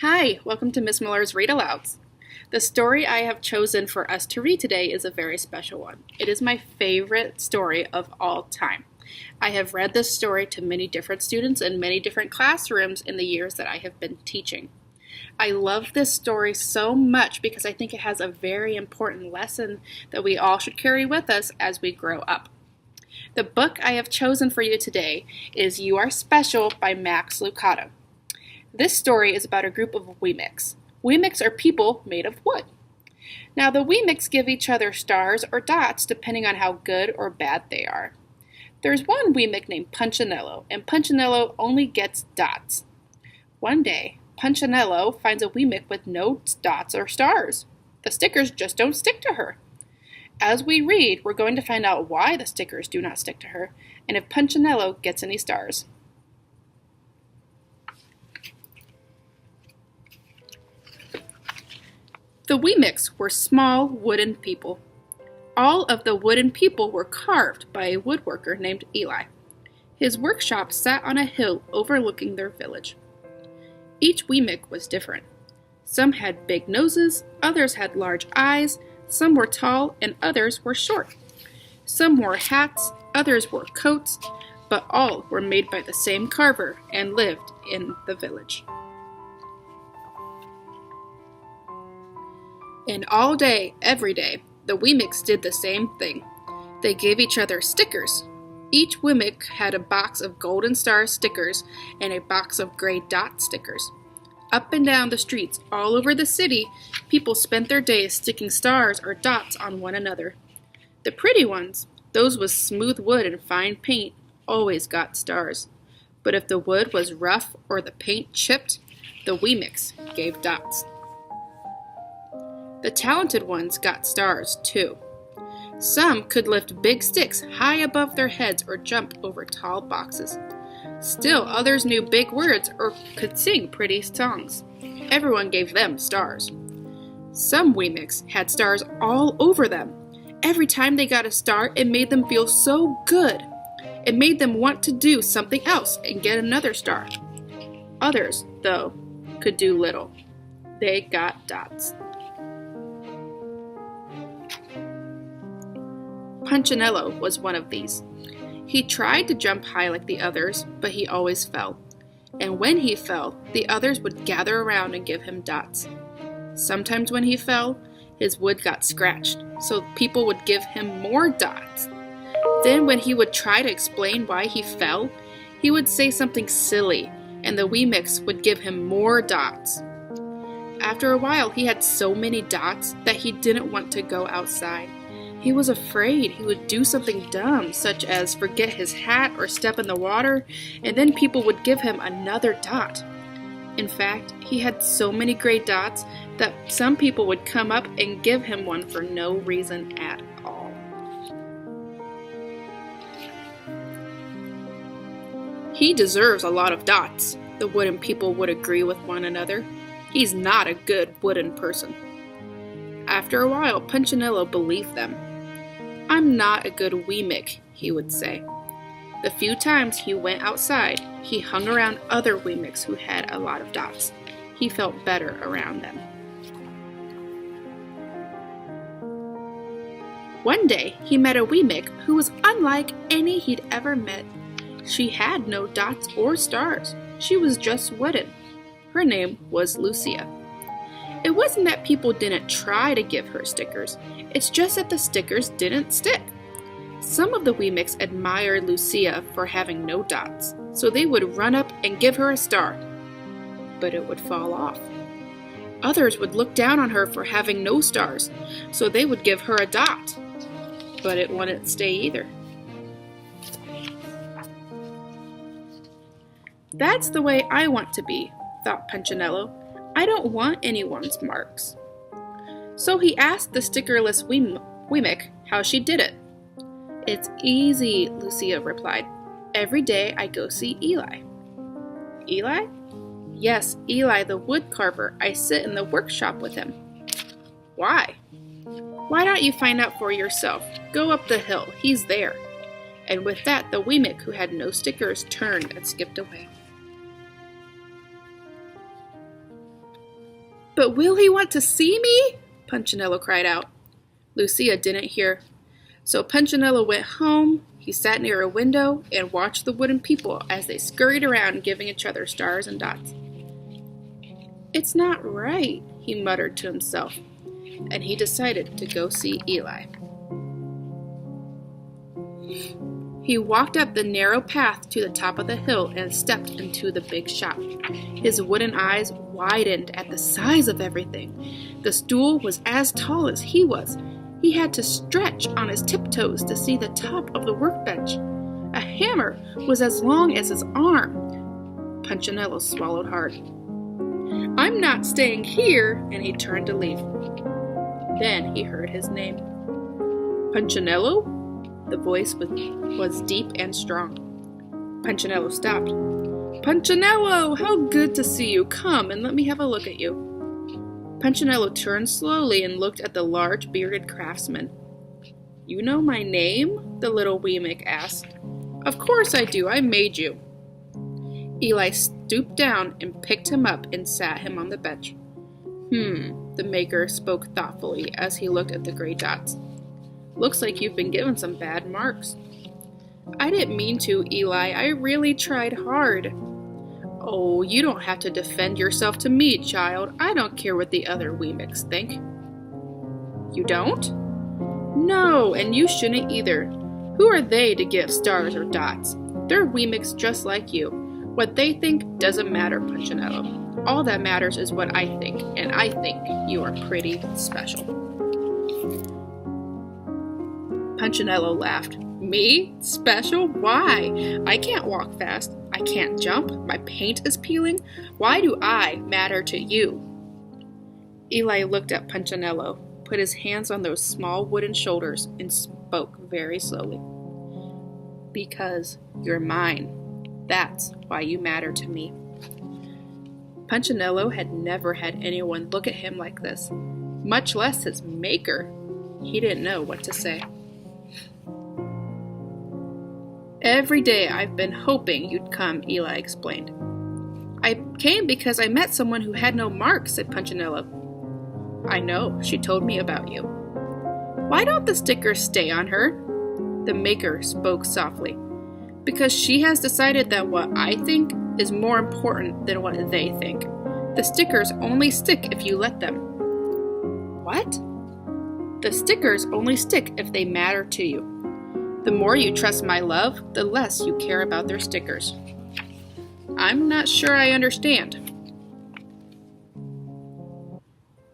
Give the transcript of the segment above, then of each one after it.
Hi, welcome to Miss Miller's Read Alouds. The story I have chosen for us to read today is a very special one. It is my favorite story of all time. I have read this story to many different students in many different classrooms in the years that I have been teaching. I love this story so much because I think it has a very important lesson that we all should carry with us as we grow up. The book I have chosen for you today is You Are Special by Max Lucado. This story is about a group of Weemacks. Weemacks are people made of wood. Now the Weemacks give each other stars or dots depending on how good or bad they are. There's one Weemack named Punchinello, and Punchinello only gets dots. One day, Punchinello finds a Weemack with no dots or stars. The stickers just don't stick to her. As we read, we're going to find out why the stickers do not stick to her, and if Punchinello gets any stars. The Weemacks were small wooden people. All of the wooden people were carved by a woodworker named Eli. His workshop sat on a hill overlooking their village. Each Weemack was different. Some had big noses, others had large eyes, some were tall, and others were short. Some wore hats, others wore coats, but all were made by the same carver and lived in the village. And all day, every day, the Weemacks did the same thing. They gave each other stickers. Each Weemack had a box of golden star stickers and a box of gray dot stickers. Up and down the streets all over the city, people spent their days sticking stars or dots on one another. The pretty ones, those with smooth wood and fine paint, always got stars. But if the wood was rough or the paint chipped, the Weemacks gave dots. The talented ones got stars, too. Some could lift big sticks high above their heads or jump over tall boxes. Still, others knew big words or could sing pretty songs. Everyone gave them stars. Some Weemacks had stars all over them. Every time they got a star, it made them feel so good. It made them want to do something else and get another star. Others, though, could do little. They got dots. Punchinello was one of these. He tried to jump high like the others, but he always fell. And when he fell, the others would gather around and give him dots. Sometimes when he fell, his wood got scratched, so people would give him more dots. Then when he would try to explain why he fell, he would say something silly, and the Weemacks would give him more dots. After a while, he had so many dots that he didn't want to go outside. He was afraid he would do something dumb, such as forget his hat or step in the water, and then people would give him another dot. In fact, he had so many gray dots that some people would come up and give him one for no reason at all. He deserves a lot of dots, the wooden people would agree with one another. He's not a good wooden person. After a while, Punchinello believed them. "I'm not a good Weemack," he would say. The few times he went outside, he hung around other Weemacks who had a lot of dots. He felt better around them. One day, he met a Weemack who was unlike any he'd ever met. She had no dots or stars. She was just wooden. Her name was Lucia. It wasn't that people didn't try to give her stickers, it's just that the stickers didn't stick. Some of the Weemacks admired Lucia for having no dots, so they would run up and give her a star, but it would fall off. Others would look down on her for having no stars, so they would give her a dot, but it wouldn't stay either. "That's the way I want to be," thought Punchinello. "I don't want anyone's marks." So he asked the stickerless Weemack how she did it. "It's easy," Lucia replied. "Every day I go see Eli." "Eli?" "Yes, Eli the wood carver. I sit in the workshop with him." "Why?" "Why don't you find out for yourself? Go up the hill. He's there." And with that, the Weemack who had no stickers turned and skipped away. But will he want to see me? Punchinello cried out. Lucia didn't hear. So Punchinello went home. He sat near a window and watched the wooden people as they scurried around giving each other stars and dots. It's not right, he muttered to himself, and he decided to go see Eli. He walked up the narrow path to the top of the hill and stepped into the big shop. His wooden eyes widened at the size of everything. The stool was as tall as he was. He had to stretch on his tiptoes to see the top of the workbench. A hammer was as long as his arm. Punchinello swallowed hard. I'm not staying here, and he turned to leave. Then he heard his name. Punchinello? The voice was deep and strong. Punchinello stopped. Punchinello, how good to see you. Come and let me have a look at you. Punchinello turned slowly and looked at the large bearded craftsman. You know my name? The little Weemack asked. Of course I do. I made you. Eli stooped down and picked him up and sat him on the bench. The maker spoke thoughtfully as he looked at the gray dots. Looks like you've been given some bad marks. I didn't mean to, Eli. I really tried hard. Oh, you don't have to defend yourself to me, child. I don't care what the other Weemacks think. You don't? No, and you shouldn't either. Who are they to give stars or dots? They're Weemacks just like you. What they think doesn't matter, Punchinello. All that matters is what I think, and I think you are pretty special. Punchinello laughed. Me? Special? Why? I can't walk fast. I can't jump. My paint is peeling. Why do I matter to you? Eli looked at Punchinello, put his hands on those small wooden shoulders, and spoke very slowly. Because you're mine. That's why you matter to me. Punchinello had never had anyone look at him like this, much less his maker. He didn't know what to say. Every day I've been hoping you'd come, Eli explained. I came because I met someone who had no marks, said Punchinello. I know, she told me about you. Why don't the stickers stay on her? The maker spoke softly. Because she has decided that what I think is more important than what they think. The stickers only stick if you let them. What? The stickers only stick if they matter to you. The more you trust my love, the less you care about their stickers. I'm not sure I understand.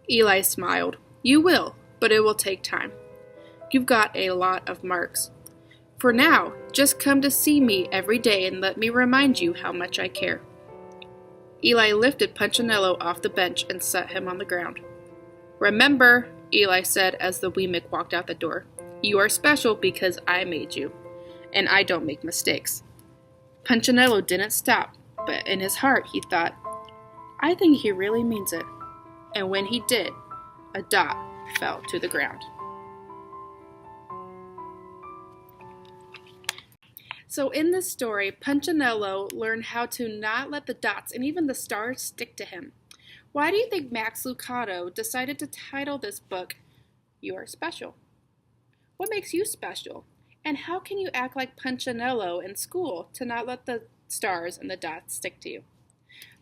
Eli smiled. You will, but it will take time. You've got a lot of marks. For now, just come to see me every day and let me remind you how much I care. Eli lifted Punchinello off the bench and set him on the ground. Remember, Eli said as the Weemack walked out the door, you are special because I made you, and I don't make mistakes. Punchinello didn't stop, but in his heart he thought, I think he really means it. And when he did, a dot fell to the ground. So in this story, Punchinello learned how to not let the dots and even the stars stick to him. Why do you think Max Lucado decided to title this book, You Are Special? What makes you special? And how can you act like Punchinello in school to not let the stars and the dots stick to you?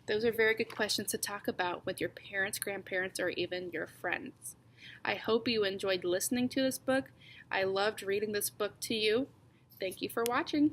Those are very good questions to talk about with your parents, grandparents, or even your friends. I hope you enjoyed listening to this book. I loved reading this book to you. Thank you for watching.